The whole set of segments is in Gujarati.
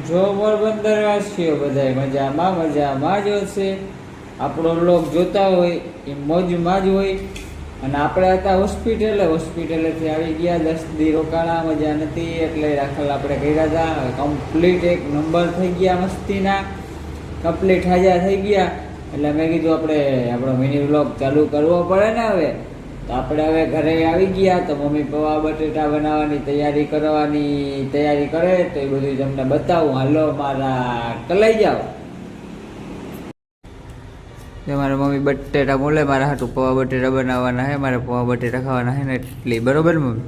જો પોરબંદર વાસીઓ બધા મજામાં જ હશે. આપણો બ્લોગ જોતા હોય એ મોજમાં જ હોય. અને આપણે હતા હોસ્પિટલેથી આવી ગયા 10 દી રોકાણા, મજા નથી એટલે દાખલ આપણે કર્યા હતા. કમ્પ્લીટ એક નંબર થઈ ગયા, મસ્તીના કમ્પ્લીટ હાજર થઈ ગયા. એટલે મેં કીધું આપણે આપણો મિની બ્લોગ ચાલુ કરવો પડે ને હવે. તો આપણે હવે ઘરે આવી ગયા. તો મમ્મી પૌવા બટેટા બનાવવાની તૈયારી કરે તો એ બધું તમને બતાવું. હાલો મારા કલાઈ જાઓ. મારા મમ્મી બટેટા બોલે મારા હાટું પૌવા બટેટા બનાવવાના હે, મારે પૌવા બટેટા ખાવાના હે ને એટલી. બરોબર મમ્મી?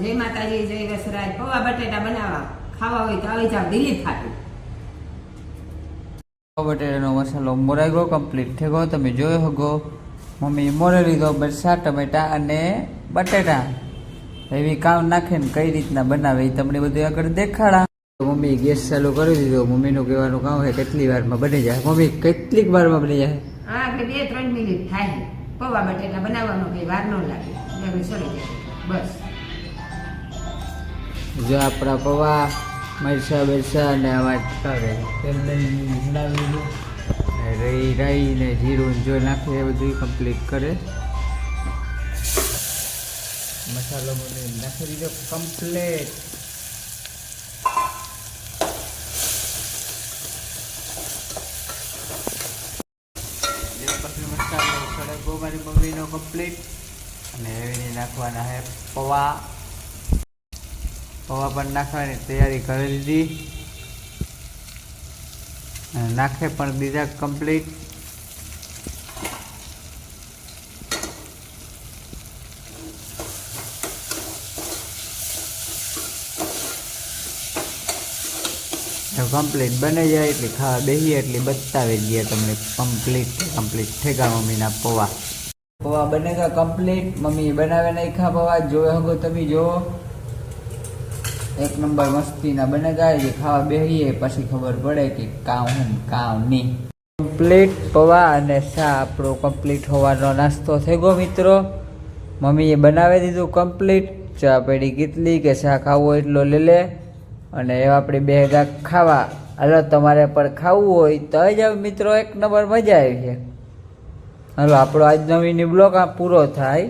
જય માતાજી, જય વસરાજ. પૌવા બટેટા બનાવવા ખાવા હોય તો આવી જાવ દિલ્હી ખાતું. પૌવા બટેટાનો મસાલો મોરાઈ ગયો, કમ્પ્લીટ થઈ ગયો. તમે જોઈ શકો મમ્મી મોરે લીધો મરચાં, ટમેટા અને બટેટા. એવી કામ નાખે ને કઈ રીતના બનાવે એ તમને બધું આગળ દેખાડા. મમ્મી ગેસ ચાલુ કરી દીધો. મમ્મીનું કહેવાનું કામ છે કેટલી વારમાં બની જાય. મમ્મી કેટલીક વારમાં બની જાય? હા, એટલે 2-3 મિનિટ થાય. પૌવા બટેટા બનાવવાનો કઈ વાર ન લાગે, સડી જાય બસ. જો આપણા પૌવા મરચા અને આવા તેલ બનાવી રાઈ ને જીરું જો નાખે એ બધું કમ્પ્લીટ કરે. મસાલો બધો નાખી દીધો કમ્પ્લીટ. મસાલો સડકો મારી મમ્મીનો કમ્પ્લીટ. અને એવી નાખવાના છે પૌવા પણ નાખવાની તૈયારી કરી દીધી. નાખે પણ દીધા કમ્પ્લીટ. કમ્પ્લીટ બની જાય એટલે ખાવા બેસીએ એટલે બતાવી દઈએ તમને કમ્પ્લીટ ઠેકા મમ્મીના પૌવા બને ગયા કમ્પ્લીટ. મમ્મી બનાવે નહીં ખા પૌવા જોવે હગો તમે જોવો એક નંબર મસ્તીના બને ગયા. જે ખાવા બેસીએ પછી ખબર પડે કે કામ નહીં. કમ્પ્લીટ પૌવા અને ચા આપણો કમ્પ્લીટ હોવાનો નાસ્તો થઈ ગયો મિત્રો. મમ્મીએ બનાવી દીધું કમ્પ્લીટ. ચા પડી કેટલી કે ચા ખાવો એટલો લે લે. અને એવા આપણે બે ગાંઠ ખાવા. હાલો તમારે પણ ખાવું હોય તો આવી જાવ મિત્રો, એક નંબર મજા આવી છે. હાલો આપણો આજનો મિની બ્લોગ આ પૂરો થાય.